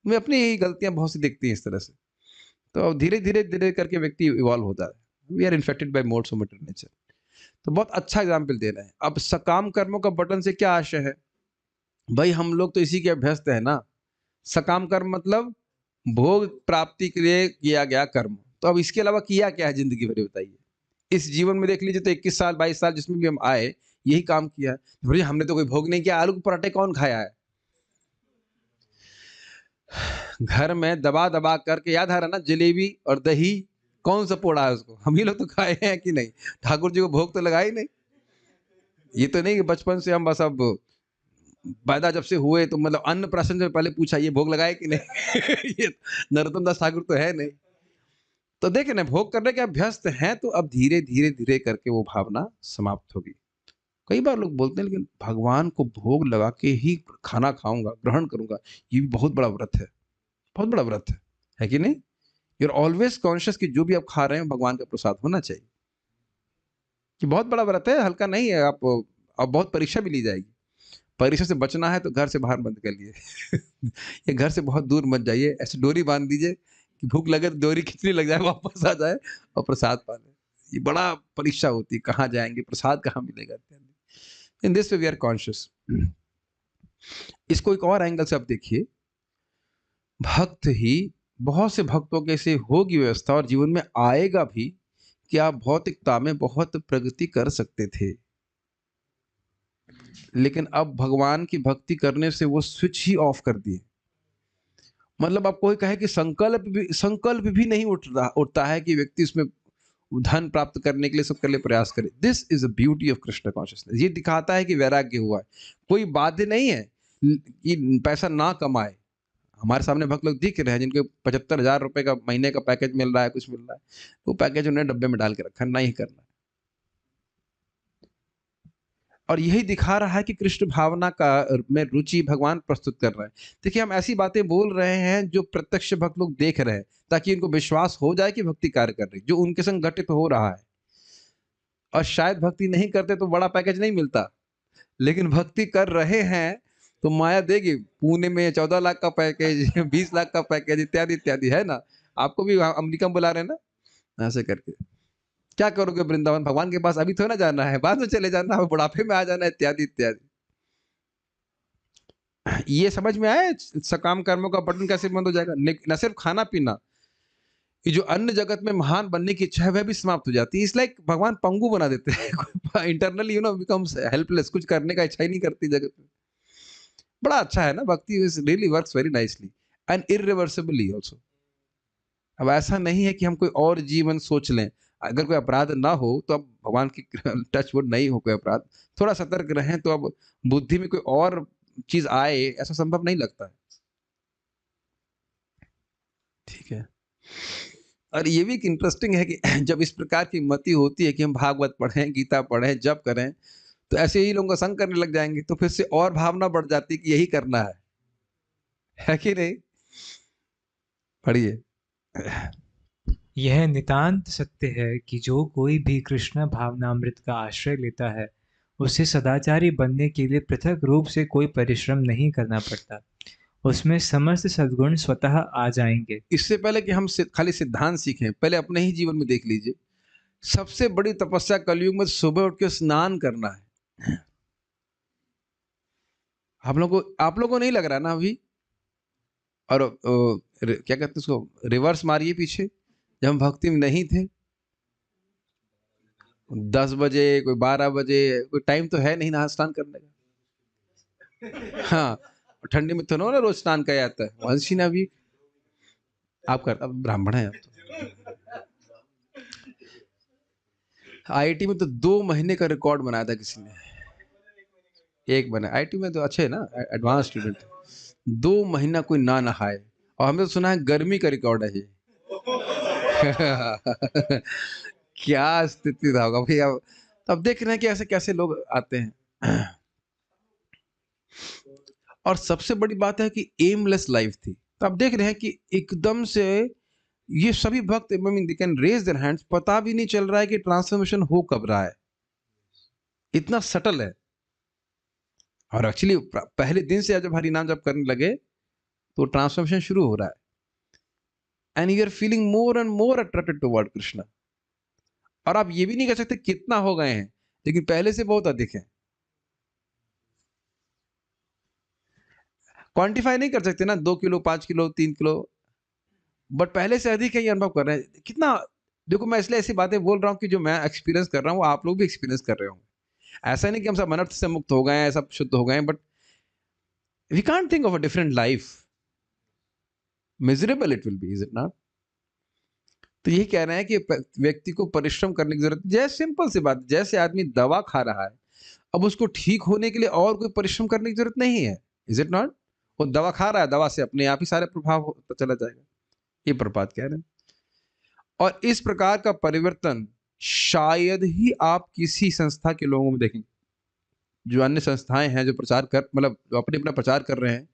मैं अपनी ही गलतियां बहुत सी दिखती हैं इस तरह से। तो धीरे धीरे धीरे करके व्यक्ति इवॉल्व होता है। We are infected by modes of matter nature. तो बहुत अच्छा एग्जाम्पल दे रहे हैं। अब सकाम कर्मों का बटन से क्या आशय है? भाई हम लोग तो इसी के अभ्यस्त है ना। सकाम कर्म मतलब भोग प्राप्ति के लिए किया गया कर्म। तो अब इसके अलावा किया क्या है जिंदगी भर, बताइए? इस जीवन में देख लीजिए तो 21 साल 22 साल जिसमें भी हम आए यही काम किया है। तो भैया हमने तो कोई भोग नहीं किया। आलू के पराठे कौन खाया है घर में दबा दबा करके? याद आ रहा ना, जलेबी और दही कौन सा पोड़ा है उसको? हम ही लोग तो खाए हैं कि नहीं? ठाकुर जी को भोग तो लगाए नहीं। ये तो नहीं कि बचपन से हम बस अब पैदा जब से हुए तो मतलब अन्न प्राशन से पहले पूछा ये भोग लगाए कि नहीं। ये नरोत्तम दास ठाकुर तो है नहीं। तो देखे ना, भोग करने के अभ्यस्त हैं तो अब धीरे धीरे धीरे करके वो भावना समाप्त होगी। कई बार लोग बोलते हैं लेकिन भगवान को भोग लगा के ही खाना खाऊंगा, ग्रहण करूंगा, ये भी बहुत बड़ा व्रत है, बहुत बड़ा व्रत है कि नहीं? यू आर ऑलवेज कॉन्शियस कि जो भी आप खा रहे हैं भगवान का प्रसाद होना चाहिए। कि बहुत बड़ा व्रत है, हल्का नहीं है। आप अब बहुत परीक्षा भी ली जाएगी। परीक्षा से बचना है तो घर से बाहर मत निकलिए। ये घर से बहुत दूर मत जाइए। ऐसे डोरी बांध दीजिए कि भूख लगे तो डोरी कितनी लग जाए वापस आ जाए और प्रसाद पा लें। ये बड़ा परीक्षा होती है, कहाँ जाएंगे, प्रसाद कहाँ मिलेगा। In this way we are conscious. इसको एक और एंगल से आप देखिए, भक्त ही, बहुत से भक्तों के से होगी व्यवस्था और जीवन में आएगा भी कि आप भौतिकता में बहुत प्रगति कर सकते थे, लेकिन अब भगवान की भक्ति करने से वो स्विच ही ऑफ कर दिए। मतलब आप कोई कहे कि संकल्प भी नहीं उठता है कि व्यक्ति उसमें धन प्राप्त करने के लिए सबके लिए प्रयास करे। This is a beauty of Krishna consciousness. ये दिखाता है कि वैराग्य हुआ है। कोई बाध्य नहीं है कि पैसा ना कमाए। हमारे सामने भक्त लोग दिख रहे हैं जिनके 75,000 रुपए का महीने का पैकेज मिल रहा है, कुछ मिल रहा है, तो पैकेज उन्हें डब्बे में डाल के रखा, नहीं करना। और यही दिखा रहा है कि कृष्ण भावना का में रुचि भगवान प्रस्तुत कर रहे हैं। देखिए, हम ऐसी बातें बोल रहे हैं जो प्रत्यक्ष भक्त लोग देख रहे हैं, ताकि इनको विश्वास हो जाए कि भक्ति कार्य कर रही, जो उनके संग घटित हो रहा है। और शायद भक्ति नहीं करते तो बड़ा पैकेज नहीं मिलता, लेकिन भक्ति कर रहे हैं तो माया देगी। पुणे में 14 लाख का पैकेज, 20 लाख का पैकेज, इत्यादि इत्यादि, है ना। आपको भी अमेरिका में बुला रहे हैं ना, ऐसे करके। क्या करोगे वृंदावन, भगवान के पास अभी थोड़ा ना जाना है, बाद में चले जाना है, बुढ़ापे में आ जाना है, इत्यादि इत्यादि। ये समझ में आया सकाम कर्मों का बटन कैसे बंद हो जाएगा। न सिर्फ खाना पीना, ये जो अन्य जगत में महान बनने की इच्छा है वह भी समाप्त हो जाती है। इस लाइक भगवान पंगु बना देते हैं। इंटरनली बिकम्स हेल्पलेस, कुछ करने का इच्छा ही नहीं करती जगत में। बड़ा अच्छा है ना, भक्ति really works very nicely and irreversibly also. अब ऐसा नहीं है कि हम कोई और जीवन सोच लें। अगर कोई अपराध ना हो तो अब भगवान की टच वुड नहीं हो कोई अपराध, थोड़ा सतर्क रहें तो अब बुद्धि में कोई और चीज आए, ऐसा संभव नहीं लगता है। ठीक है। और ये भी एक इंटरेस्टिंग है कि जब इस प्रकार की मति होती है कि हम भागवत पढ़ें, गीता पढ़ें, जप करें, तो ऐसे ही लोगों का संग करने लग जाएंगे, तो फिर से और भावना बढ़ जाती है कि यही करना है कि नहीं। पढ़िए। यह नितांत सत्य है कि जो कोई भी कृष्ण भावनामृत का आश्रय लेता है, उसे सदाचारी बनने के लिए पृथक रूप से कोई परिश्रम नहीं करना पड़ता। उसमें समस्त सद्गुण स्वतः आ जाएंगे। इससे पहले कि हम खाली सिद्धांत सीखें, पहले अपने ही जीवन में देख लीजिए। सबसे बड़ी तपस्या कलयुग में सुबह उठ के स्नान करना है। आप लोगों को नहीं लग रहा ना अभी। और क्या कहते हैं उसको, रिवर्स मारिए पीछे, जब हम भक्ति में नहीं थे, 10 बजे, कोई 12 बजे, कोई टाइम तो है नहीं नहा स्नान करने का। हाँ, ठंडी में तो ना रोज स्नान किया जाता है। वंशी ना भी आप कर, अब ब्राह्मण है आप तो। आईआईटी में तो 2 महीने का रिकॉर्ड बनाया था किसी ने, एक बना। आईआईटी में तो अच्छे है ना, एडवांस स्टूडेंट। 2 महीना कोई ना नहाए, और हमने तो सुना है गर्मी का रिकॉर्ड है ये। क्या स्थिति था होगा भाई। अब देख रहे हैं कि ऐसे कैसे लोग आते हैं। और सबसे बड़ी बात है कि एमलेस लाइफ थी। तो आप देख रहे हैं कि एकदम से ये सभी भक्त, I mean they can raise their hands, पता भी नहीं चल रहा है कि ट्रांसफॉर्मेशन हो कब रहा है, इतना सटल है। और एक्चुअली पहले दिन से जब हरि नाम जब करने लगे तो ट्रांसफॉर्मेशन शुरू हो रहा है। And you are feeling more and more attracted toward Krishna. और आप ये भी नहीं कह सकते कितना हो गए हैं, लेकिन पहले से बहुत अधिक है। क्वांटिफाई नहीं कर सकते ना, 2 किलो, 5 किलो, 3 किलो, बट पहले से अधिक है, ये अनुभव कर रहे हैं कितना। देखो, मैं इसलिए ऐसी बातें बोल रहा हूँ कि जो मैं एक्सपीरियंस कर रहा हूँ आप लोग भी एक्सपीरियंस कर रहे होंगे। ऐसा नहीं कि हम सब अनर्थ से मुक्त हो गए हैं, सब शुद्ध हो गए हैं, but we can't think of a different life. Miserable it will be, is it not. तो यही कह रहे हैं कि व्यक्ति को परिश्रम करने की जरूरत, जैसे सिंपल सी बात, जैसे आदमी दवा खा रहा है, अब उसको ठीक होने के लिए और कोई परिश्रम करने की जरूरत नहीं है, इज इट नॉट। वो दवा खा रहा है, दवा से अपने आप ही सारे प्रभाव होता चला जाएगा। ये प्रपात कह रहे हैं। और इस प्रकार का परिवर्तन शायद ही आप किसी संस्था के लोगों में देखेंगे। जो अन्य संस्थाएं हैं जो प्रचार कर, मतलब जो अपने अपना प्रचार कर रहे हैं,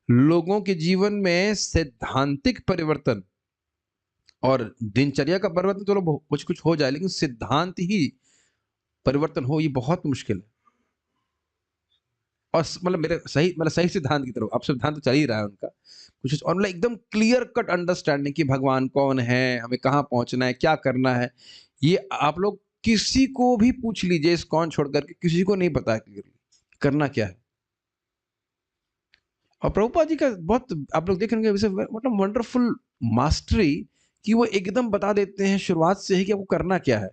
लोगों के जीवन में सैद्धांतिक परिवर्तन और दिनचर्या का परिवर्तन, चलो कुछ कुछ हो जाए, लेकिन सिद्धांत ही परिवर्तन हो, ये बहुत मुश्किल है। और मतलब मेरे सही सिद्धांत की तरफ, अब सिद्धांत तो चल ही रहा है उनका कुछ, और मतलब एकदम क्लियर कट अंडरस्टैंडिंग कि भगवान कौन है, हमें कहाँ पहुंचना है, क्या करना है। ये आप लोग किसी को भी पूछ लीजिए इस कौन छोड़ करके, किसी को नहीं पता है क्लियरली करना क्या है। और प्रभुपाद जी का बहुत आप लोग देखेंगे मतलब वंडरफुल मास्टरी कि वो एकदम बता देते हैं शुरुआत से ही कि आपको करना क्या है।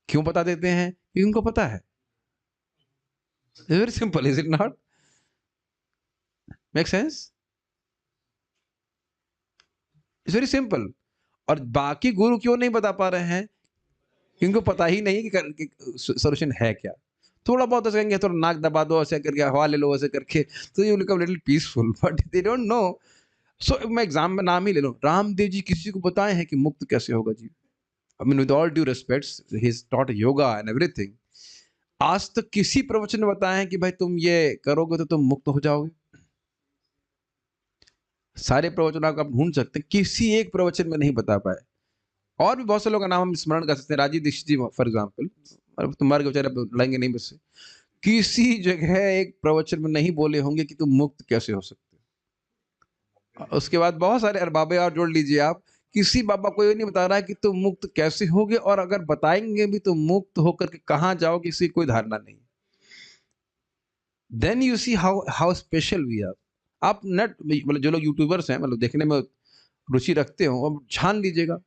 क्यों बता देते हैं? क्योंकि उनको पता है। Very simple, is it not? Make sense? It's very simple. और बाकी गुरु क्यों नहीं बता पा रहे हैं? क्योंकि उनको पता ही नहीं कि सोल्यूशन है क्या। थोड़ा बहुत ऐसे कहेंगे, थोड़ा नाक दबा दो ऐसे करके, हवा ले लो ऐसे करके, तो you become little peaceful, but they don't know. So मैं एग्जाम में नाम ही ले लूं, रामदेव जी किसी को बताए हैं कि मुक्त कैसे होगा जी? I mean with all due respects, he is taught yoga and everything. आज तक किसी प्रवचन में बताए हैं कि भाई तुम ये करोगे तो तुम मुक्त हो जाओगे? सारे प्रवचन आप ढूंढ सकते हैं, किसी एक प्रवचन में नहीं बता पाए। और भी बहुत से लोगों का नाम हम स्मरण कर सकते हैं, राजीव दीक्षित जी फॉर एग्जाम्पल, तुम मर गए बेचारे, लड़ेंगे नहीं मुझसे। किसी जगह एक प्रवचन में नहीं बोले होंगे कि तुम मुक्त कैसे हो सकते हो। उसके बाद बहुत सारे अरबाबे और जोड़ लीजिए आप, किसी बाबा को ये नहीं बता रहा है कि तुम मुक्त कैसे होगे, और अगर बताएंगे भी तो मुक्त होकर के कहां जाओ किसी कोई धारणा नहीं। Then you see how special we are. आप नेट मतलब जो लोग यूट्यूबर्स हैं, मतलब देखने में रुचि रखते हो, अब छान लीजिएगा,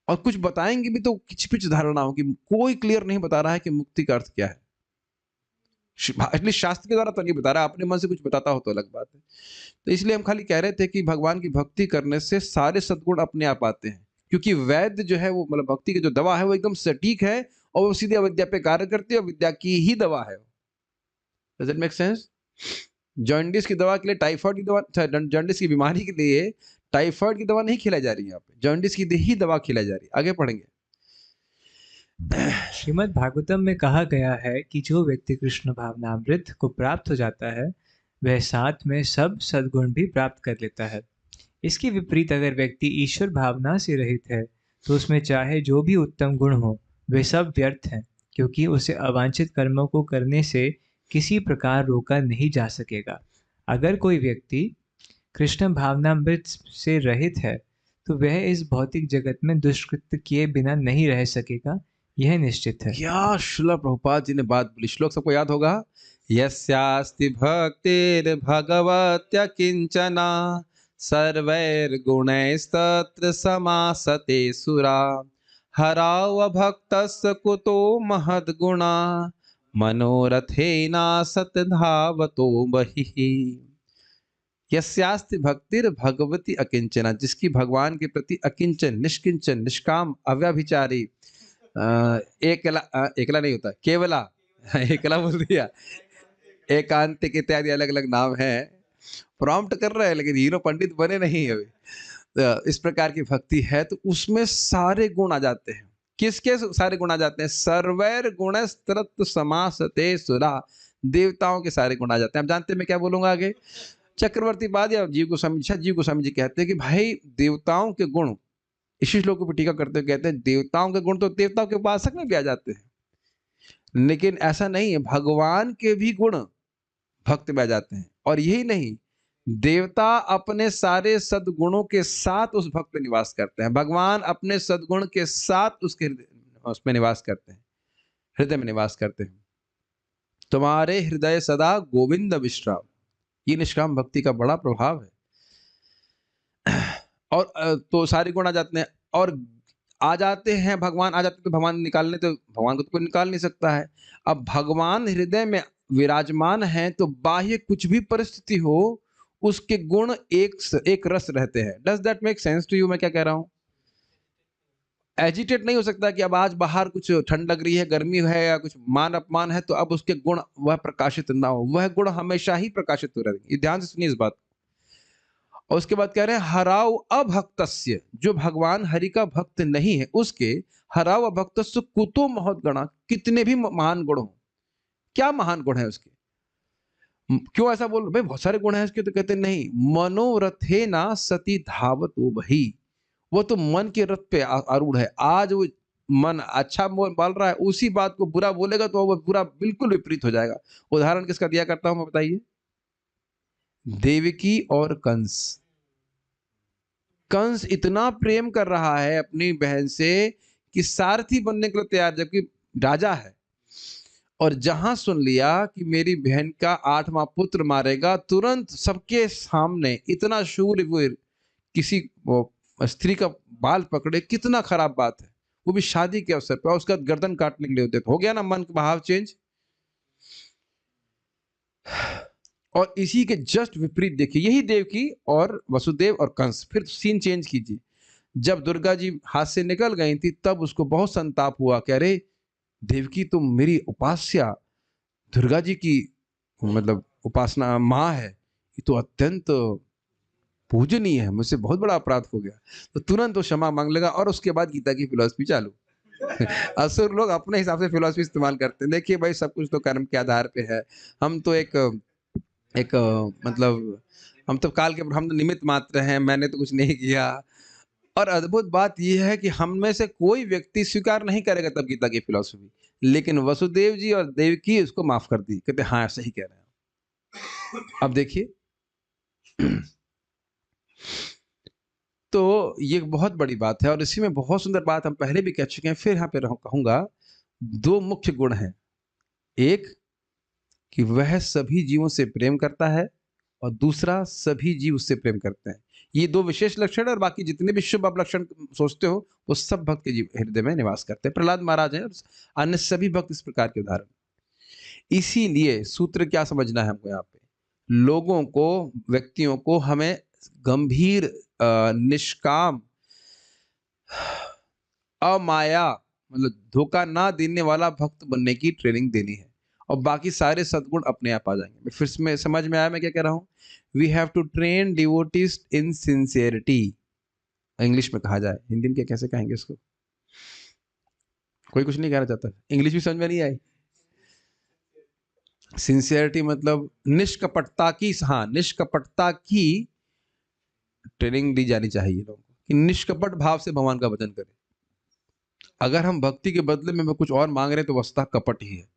और कुछ बताएंगे भी तो किच पिच धारणा हो कि कोई क्लियर नहीं बता रहा है कि मुक्ति का अर्थ क्या है। एटलीस्ट शास्त्र के द्वारा तो नहीं बता रहा, अपने मन से कुछ बताता हो तो अलग बात है। तो इसलिए हम खाली कह रहे थे कि भगवान की भक्ति करने से सारे सद्गुण अपने आप आते हैं, क्योंकि वैद्य जो है वो मतलब भक्ति की जो दवा है वो एकदम सटीक है, और वो सीधे अविद्या पे कार्य करती है, विद्या की ही दवा है। Does it make sense? Jaundice की दवा के लिए, टाइफाइड की दवा, जॉन्डिस की बीमारी के लिए टाइफाइड की दवा नहीं खिलाई जा रही है, यहाँ पे जॉन्डिस की ही दवा खिलाई जा रही है। आगे पढ़ेंगे। श्रीमद् भागवतम में कहा गया है कि जो व्यक्ति कृष्ण भावनामृत को प्राप्त हो जाता है वह साथ में सब सद्गुण भी प्राप्त कर लेता है। इसके विपरीत अगर व्यक्ति ईश्वर भावना से रहित है तो उसमें चाहे जो भी उत्तम गुण हो वे सब व्यर्थ हैं, क्योंकि उसे अवांछित कर्मों को करने से किसी प्रकार रोका नहीं जा सकेगा। अगर कोई व्यक्ति कृष्ण भावनामृत से रहित है तो वह इस भौतिक जगत में दुष्कृत्य किए बिना नहीं रह सकेगा, यह निश्चित है। क्या श्रील प्रभुपाद जी ने बात बोली, श्लोक सबको याद होगा। यस्यास्ति भक्तिर् भगवत्या किंचना सर्वैर्गुणैस्तत्र समासते सुरा हराव भक्तस्य कुतो महद्गुणा मनोरथेना सतधावतो बहिः। यस्यास्ति भक्तिर् भगवती अकिंचना, जिसकी भगवान के प्रति अकिंचन, निष्किंचन, निष्काम, अव्यभिचारी, एकला नहीं होता, केवला, एकला बोल दिया, एकांतिक इत्यादि अलग अलग नाम है। प्रॉम्प्ट कर रहे हैं लेकिन हीरो पंडित बने नहीं अभी। तो इस प्रकार की भक्ति है तो उसमें सारे गुण आ जाते हैं। किसके सारे गुण आ जाते हैं? सर्वैर गुणस्तरत्व समासते सुरा, देवताओं के सारे गुण आ जाते हैं। आप जानते हैं मैं क्या बोलूंगा आगे? चक्रवर्ती बाद या जीव गोस्वामी जी कहते हैं कि भाई देवताओं के गुण, इसी श्लोक को टीका करते हुए कहते हैं देवताओं के गुण तो देवताओं के उपासक में भी आ जाते हैं, लेकिन ऐसा नहीं है, भगवान के भी गुण भक्त में आ जाते हैं। और यही नहीं, देवता अपने सारे सद्गुणों के साथ उस भक्त में निवास करते हैं, भगवान अपने सद्गुण के साथ उसके उसमें निवास करते हैं, हृदय में निवास करते हैं। तुम्हारे हृदय सदा गोविंद विश्राम, ये निष्काम भक्ति का बड़ा प्रभाव है। और तो सारे गुण आ जाते हैं, और आ जाते हैं, भगवान आ जाते हैं तो भगवान निकालने, तो भगवान को तो कोई निकाल नहीं सकता है। अब भगवान हृदय में विराजमान है तो बाह्य कुछ भी परिस्थिति हो उसके गुण एक रस रहते हैं। Does that make sense to you? मैं क्या कह रहा हूं? एजिटेट नहीं हो सकता कि अब आज बाहर कुछ ठंड लग रही है, गर्मी है, या कुछ मान अपमान है तो अब उसके गुण वह प्रकाशित ना हो, वह गुण हमेशा ही प्रकाशित हो रहेंगे। ध्यान से सुनिए इस बात। और उसके बाद कह रहे हैं हराव अभक्तस्य, जो भगवान हरि का भक्त नहीं है उसके, हराव अभक्तस्य कुतो महद्गुणा, कितने भी महान गुण हो, क्या महान गुण है उसके? क्यों ऐसा बोल भाई? बहुत सारे गुण हैं उसके, तो कहते नहीं, मनोरथे ना सती धावत वो, भाई वो तो मन के रथ पे आरूढ़ है। आज वो मन अच्छा बोल रहा है, उसी बात को बुरा बोलेगा तो वो बुरा बिल्कुल विपरीत हो जाएगा। उदाहरण किसका दिया करता हूं मैं, बताइए? देवकी और कंस। कंस इतना प्रेम कर रहा है अपनी बहन से कि सारथी बनने के लिए तैयार, जबकि राजा है। और जहां सुन लिया कि मेरी बहन का 8वां पुत्र मारेगा, तुरंत सबके सामने इतना शूरवीर किसी स्त्री का बाल पकड़े, कितना खराब बात है, वो भी शादी के अवसर पर, उसका गर्दन काटने के लिए होते। हो गया ना मन का भाव चेंज। और इसी के जस्ट विपरीत देखिए, यही देवकी और वसुदेव और कंस। फिर सीन चेंज कीजिए, जब दुर्गा जी हाथ से निकल गई थी तब उसको बहुत संताप हुआ कि अरे देवकी, तुम मेरी उपास्या दुर्गा जी की मतलब उपासना माँ है, ये तो अत्यंत पूजनीय है, मुझसे बहुत बड़ा अपराध हो गया। तो तुरंत वो क्षमा मांग लेगा और उसके बाद गीता की फिलॉसफी चालू। असुर लोग अपने हिसाब से फिलॉसफी इस्तेमाल करते हैं। देखिए भाई, सब कुछ तो कर्म के आधार पे है। हम तो एक मतलब हम तो काल के, हम तो निमित्त मात्र हैं, मैंने तो कुछ नहीं किया। और अद्भुत बात यह है कि हम में से कोई व्यक्ति स्वीकार नहीं करेगा तब गीता की फिलॉसफी, लेकिन वसुदेव जी और देवकी उसको माफ कर दी, कहते हाँ सही कह रहे हैं। अब देखिए, तो ये बहुत बड़ी बात है और इसी में बहुत सुंदर बात हम पहले भी कह चुके हैं, फिर यहाँ पे कहूंगा। दो मुख्य गुण हैं, एक कि वह सभी जीवों से प्रेम करता है और दूसरा सभी जीव उससे प्रेम करते हैं। ये दो विशेष लक्षण और बाकी जितने भी शुभ आप लक्षण सोचते हो वो सब भक्त के जीव हृदय में निवास करते हैं। प्रहलाद महाराज हैं और अन्य सभी भक्त इस प्रकार के उदाहरण। इसीलिए सूत्र क्या समझना है हमको, यहाँ पे लोगों को, व्यक्तियों को हमें गंभीर निष्काम अमाया मतलब धोखा ना देने वाला भक्त बनने की ट्रेनिंग देनी है और बाकी सारे सद्गुण अपने आप आ जाएंगे। फिर में समझ में आया मैं क्या कह रहा हूं? We have to train devotees in sincerity. English में कहा जाए, हिंदी में क्या कैसे कहेंगे इसको? कोई कुछ नहीं कहना चाहता, इंग्लिश भी समझ में नहीं आई। सिंसियरिटी मतलब निष्कपटता की, हाँ निष्कपटता की ट्रेनिंग दी जानी चाहिए लोगों को कि निष्कपट भाव से भगवान का भजन करें। अगर हम भक्ति के बदले में कुछ और मांग रहे हैं तो वस्तुतः कपट ही है।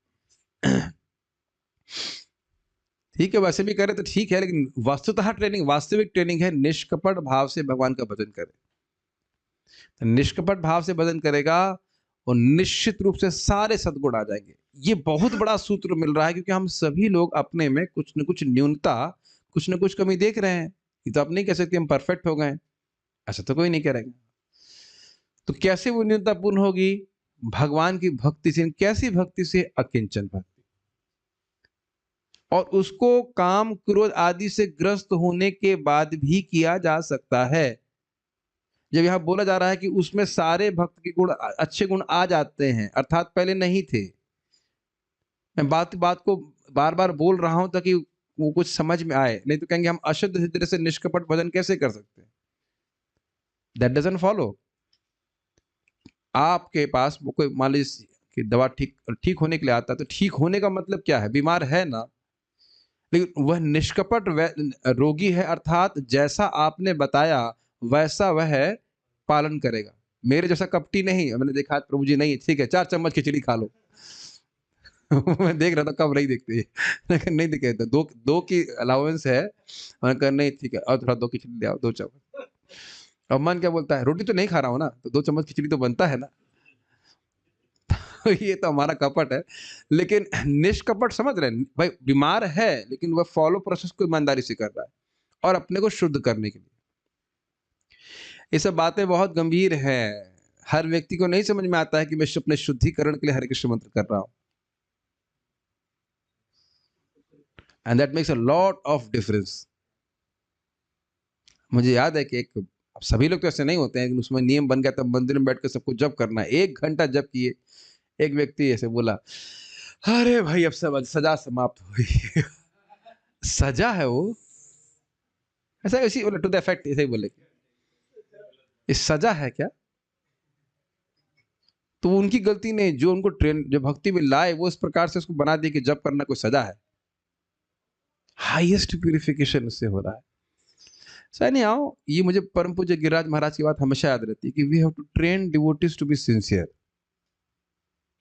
ठीक है, वैसे भी करें तो ठीक है, लेकिन वस्तुतः ट्रेनिंग, वास्तविक ट्रेनिंग है निष्कपट भाव से भगवान का भजन करें। तो निष्कपट भाव से भजन करेगा और निश्चित रूप से सारे सद्गुण आ जाएंगे। ये बहुत बड़ा सूत्र मिल रहा है क्योंकि हम सभी लोग अपने में कुछ न कुछ न्यूनता, कुछ न कुछ कमी देख रहे हैं। ये तो आप नहीं कह सकते हम परफेक्ट हो गए, ऐसा तो कोई नहीं करेगा। तो कैसे वो न्यूनता पूर्ण होगी? भगवान की भक्ति से। कैसी भक्ति से? अकिंचन भक्ति। और उसको काम क्रोध आदि से ग्रस्त होने के बाद भी किया जा सकता है। जब यहां बोला जा रहा है कि उसमें सारे भक्त के गुण, अच्छे गुण आ जाते हैं, अर्थात पहले नहीं थे। मैं बात को बार बार बोल रहा हूं ताकि वो कुछ समझ में आए, नहीं तो कहेंगे हम अशुद्ध हृदय से निष्कपट भजन कैसे कर सकते हैं? That doesn't follow. आपके पास वो कोई मान लीजिए कि दवा ठीक होने के लिए आता है, तो ठीक होने का मतलब क्या है? बीमार है ना, लेकिन वह निष्कपट रोगी है, अर्थात जैसा आपने बताया वैसा वह पालन करेगा। मेरे जैसा कपटी नहीं। मैंने देखा प्रभु जी नहीं, ठीक है 4 चम्मच खिचड़ी खा लो। मैं देख रहा था कब नहीं देखते, लेकिन नहीं दिखे, दो की अलाउंस है। मैंने कहा नहीं ठीक है, और थोड़ा 2 खिचड़ी ले आओ, 2 चम्मच। अब मन क्या बोलता है? रोटी तो नहीं खा रहा हूं ना, तो 2 चम्मच खिचड़ी तो बनता है ना। ये तो हमारा कपट है। लेकिन निष्कपट समझ रहे हैं भाई, बीमार है लेकिन वह फॉलो प्रोसेस को ईमानदारी से कर रहा है और अपने को शुद्ध करने के लिए। ये सब बातें बहुत गंभीर है, हर व्यक्ति को नहीं समझ में आता है कि मैं अपने शुद्धिकरण के लिए हरे कृष्ण मंत्र कर रहा हूं। And that makes a lot of difference. मुझे याद है कि एक, सभी लोग तो ऐसे नहीं होते हैं, लेकिन उसमें नियम बन गया था मंदिर में बैठकर सबको जप करना है। 1 घंटा जप किए, एक व्यक्ति ऐसे बोला, अरे भाई अब सब सजा समाप्त हुई। सजा है वो, ऐसा इसी टू द इफेक्ट ऐसे ही बोले, ये सजा है क्या? तो वो उनकी गलती नहीं, जो उनको ट्रेन, जो भक्ति में लाए वो इस प्रकार से उसको बना दिए कि जप करना कोई सजा है। हाईएस्ट प्यूरिफिकेशन उससे हो रहा है। सो नहीं आओ, ये मुझे परम पूज्य गिरिराज महाराज की बात हमेशा याद रहती है कि we have to train devotees to be sincere.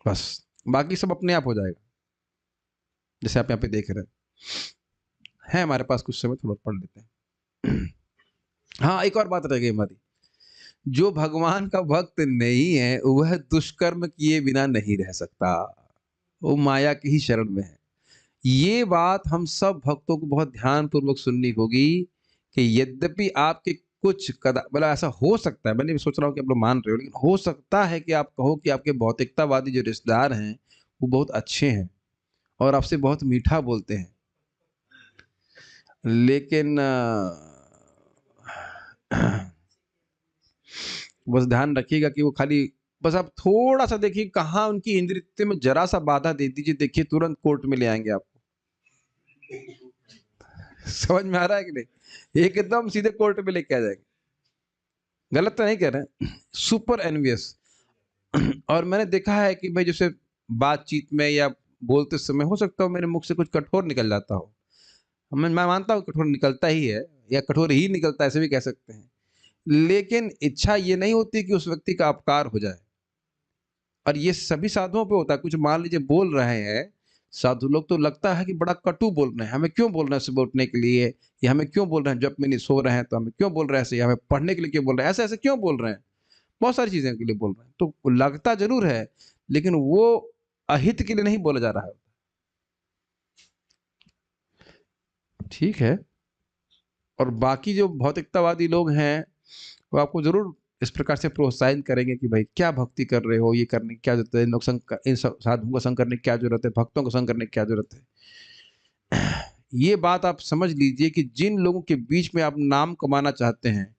बस बाकी सब अपने आप हो जाएगा, जैसे आप यहाँ पे देख रहे हैं। हमारे पास कुछ समय, थोड़ा पढ़ लेते हैं। हाँ, एक और बात रह गई हमारी, जो भगवान का भक्त नहीं है वह दुष्कर्म किए बिना नहीं रह सकता, वो माया की ही शरण में है। ये बात हम सब भक्तों को बहुत ध्यान पूर्वक सुननी होगी कि यद्यपि आपके कुछ कदम, मतलब ऐसा हो सकता है, मैंने भी सोच रहा हूँ कि आप लोग मान रहे हो, लेकिन हो सकता है कि आप कहो कि आपके भौतिकतावादी जो रिश्तेदार हैं वो बहुत अच्छे हैं और आपसे बहुत मीठा बोलते हैं, लेकिन बस ध्यान रखिएगा कि वो खाली, बस आप थोड़ा सा देखिए कहाँ उनकी इंद्रिय में जरा सा बाधा दे दीजिए, देखिए तुरंत कोर्ट में ले आएंगे आपको। समझ में आ रहा है कि नहीं? एकदम सीधे कोर्ट में लेके आ जाएंगे। गलत तो नहीं कह रहे हैं, सुपर एनवियस। और मैंने देखा है कि भाई जैसे बातचीत में या बोलते समय हो सकता हो मेरे मुख से कुछ कठोर निकल जाता हो, मैं मानता हूँ कठोर निकलता ही है या कठोर ही निकलता है, ऐसे भी कह सकते हैं, लेकिन इच्छा ये नहीं होती कि उस व्यक्ति का अपकार हो जाए। और ये सभी साधुओं पे होता है। कुछ मान लीजिए बोल रहे हैं साधु लोग, तो लगता है कि बड़ा कटु बोल रहे हैं, हमें क्यों बोल रहे हैं सुबह उठने के लिए, या हमें क्यों बोल रहे हैं जब में नहीं सो रहे हैं तो हमें क्यों बोल रहे हैं ऐसे, या हमें पढ़ने के लिए क्यों बोल रहे हैं ऐसे, ऐसे क्यों बोल रहे हैं, बहुत सारी चीजें के लिए बोल रहे हैं। तो लगता जरूर है, लेकिन वो अहित के लिए नहीं बोला जा रहा है। ठीक है। और बाकी जो भौतिकतावादी लोग हैं वो आपको जरूर इस प्रकार से प्रोत्साहित करेंगे कि भाई क्या भक्ति कर रहे हो, ये करने की क्या जरूरत है, इन लोग इन साधुओं का संग करने की क्या जरूरत है, भक्तों का संग करने की क्या जरूरत है। ये बात आप समझ लीजिए कि जिन लोगों के बीच में आप नाम कमाना चाहते हैं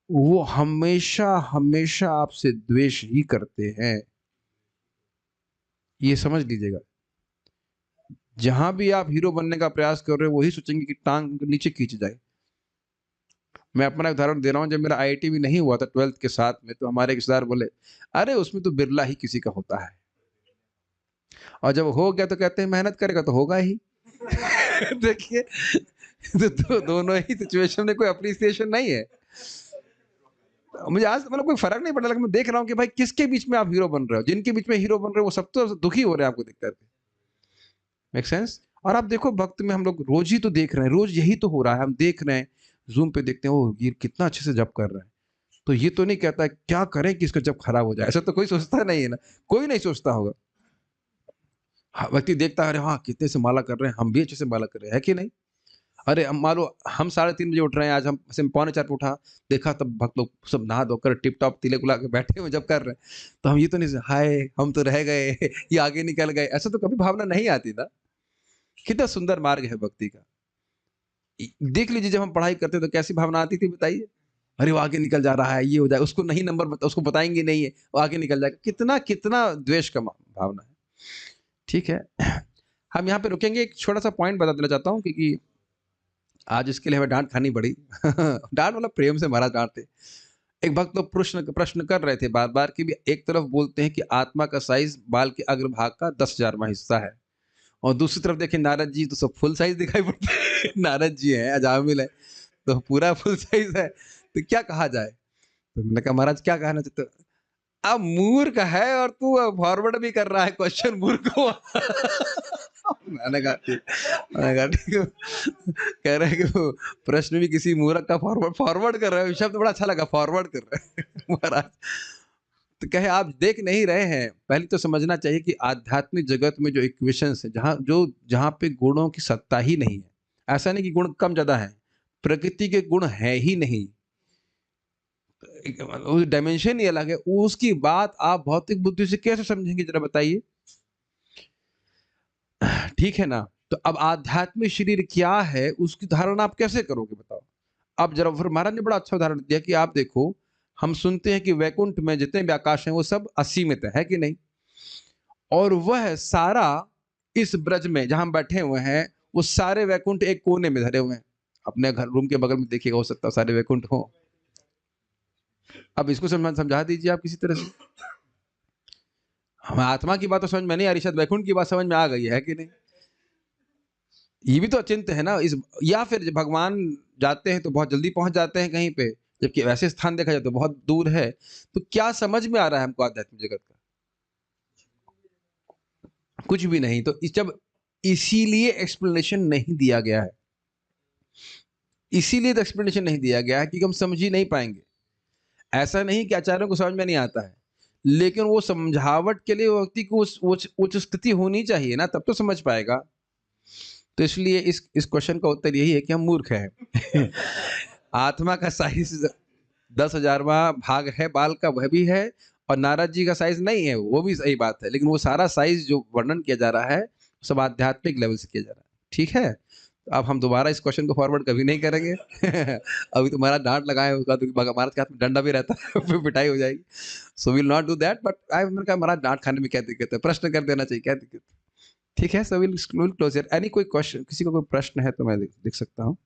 वो हमेशा हमेशा आपसे द्वेष ही करते हैं, ये समझ लीजिएगा। जहां भी आप हीरो बनने का प्रयास कर रहे हो वही सोचेंगे कि टांग नीचे खींच जाए। मैं अपना उदाहरण दे रहा हूँ, जब मेरा आईआईटी भी नहीं हुआ था 12th के साथ में, तो हमारे रिश्तेदार बोले अरे उसमें तो बिरला ही किसी का होता है, और जब हो गया तो कहते हैं मेहनत करेगा तो होगा ही। देखिए, दोनों ही सिचुएशन में कोई अप्रिसिएशन नहीं है। मुझे आज मतलब कोई फर्क नहीं पड़ता, लेकिन मैं देख रहा हूँ कि भाई किसके बीच में आप हीरो बन रहे हो, जिनके बीच में हीरो बन रहे हो वो सब तो दुखी हो रहे हैं आपको दिख करके। Make sense? और आप देखो भक्त में हम लोग रोज ही तो देख रहे हैं, रोज यही तो हो रहा है, हम देख रहे हैं, जूम पे देखते हैं, ओ ये कितना अच्छे से जप कर रहा है, तो ये तो नहीं कहता क्या करें कि इसका जब खराब हो जाए, ऐसा तो कोई सोचता नहीं है ना, कोई नहीं सोचता होगा। हाँ, व्यक्ति देखता है अरे हाँ कितने से माला कर रहे हैं, हम भी अच्छे से माला कर रहे हैं, है कि नहीं? अरे हम मान लो हम 3:30 बजे उठ रहे हैं, आज हम ऐसे पौने 4 पे उठा, देखा तब भक्त लोग सब नहा धोकर टिप टॉप तिलक उला के बैठे हुए जब कर रहे हैं, तो हम ये तो नहीं हाय हम तो रह गए, ये आगे निकल गए, ऐसा तो कभी भावना नहीं आती ना। कितना सुंदर मार्ग है भक्ति का। देख लीजिए जब हम पढ़ाई करते तो कैसी भावना आती थी बताइए, अरे वो आगे निकल जा रहा है, ये हो जाए, उसको नहीं नंबर बता, उसको बताएंगे नहीं है, वो आगे निकल जाएगा, कितना कितना द्वेष का भावना है। ठीक है, हम यहाँ पे रुकेंगे, एक छोटा सा पॉइंट बता देना चाहता हूँ, क्योंकि आज इसके लिए हमें डांट खानी पड़ी। डांट मतलब प्रेम से महाराज डांटते। एक भक्त लोग प्रश्न प्रश्न कर रहे थे बार बार कि भी एक तरफ बोलते हैं कि आत्मा का साइज बाल के अग्रभाग का 10,000वां हिस्सा है, और दूसरी तरफ देखें नारद जी तो सब फुल साइज दिखाई पड़ते हैं। नारद जी हैं, अजामिल है, तो पूरा फुल साइज है, तो क्या कहा जाए? तो मैंने कहा महाराज क्या कहना चाहते हो? अब मूर्ख है और तू फॉरवर्ड भी कर रहा है क्वेश्चन मूर्ख को। मैंने कहा ठीक है। कह रहे हैं कि वो प्रश्न भी किसी मूर्ख का फॉरवर्ड फॉरवर्ड कर रहे हो, शब्द बड़ा अच्छा लगा, फॉरवर्ड कर रहे हैं। महाराज तो कहे आप देख नहीं रहे हैं, पहले तो समझना चाहिए कि आध्यात्मिक जगत में जो इक्वेशंस है, जहाँ पे गुणों की सत्ता ही नहीं है, ऐसा नहीं कि गुण कम ज्यादा है, प्रकृति के गुण है ही नहीं, डायमेंशन ही अलग है, उसकी बात आप भौतिक बुद्धि से कैसे समझेंगे जरा बताइए? ठीक है ना? तो अब आध्यात्मिक शरीर क्या है उसकी धारणा आप कैसे करोगे बताओ? अब जरा फिर महाराज ने बड़ा अच्छा उदाहरण दिया कि आप देखो, हम सुनते हैं कि वैकुंठ में जितने भी आकाश हैं वो सब असीमित है कि नहीं, और वह सारा इस ब्रज में जहां हम बैठे हुए हैं वो सारे वैकुंठ एक कोने में धरे हुए हैं। अपने घर रूम के बगल में देखिएगा, हो सकता है सारे वैकुंठ हो। अब इसको समझा दीजिए आप किसी तरह से। हमें आत्मा की बात तो समझ में नहीं आ रही, शायद वैकुंठ की बात समझ में आ गई है कि नहीं? ये भी तो अचिंत्य है ना इस, या फिर जब भगवान जाते हैं तो बहुत जल्दी पहुंच जाते हैं कहीं पे, जबकि वैसे स्थान देखा जाए तो बहुत दूर है। तो क्या समझ में आ रहा है हमको आध्यात्मिक जगत का? कुछ भी नहीं। तो जब इसीलिए एक्सप्लेनेशन नहीं दिया गया है, इसीलिए तो एक्सप्लेनेशन नहीं दिया गया है, क्योंकि हम समझ ही नहीं पाएंगे। ऐसा नहीं कि आचार्यों को समझ में नहीं आता है, लेकिन वो समझावट के लिए व्यक्ति को उच्च स्थिति होनी चाहिए ना, तब तो समझ पाएगा। तो इसलिए इस क्वेश्चन का उत्तर यही है कि हम मूर्ख हैं। आत्मा का साइज 10,000वां भाग है, बाल का वह भी है, और नारद जी का साइज नहीं है, वो भी सही बात है, लेकिन वो सारा साइज जो वर्णन किया जा रहा है सब आध्यात्मिक लेवल से किया जा रहा है। ठीक है, तो अब हम दोबारा इस क्वेश्चन को फॉरवर्ड कभी नहीं करेंगे। अभी तुम्हारा डांट लगाए, उसका तो महाराज के हाथ में डंडा भी रहता है, फिर पिटाई हो जाएगी। So will not do that, but I मैंने कहा महाराज डांट खाने में क्या दिक्कत है, प्रश्न कर देना चाहिए, क्या दिक्कत है। ठीक है, so will close here. Any कोई क्वेश्चन, किसी को कोई प्रश्न है तो मैं लिख सकता हूँ।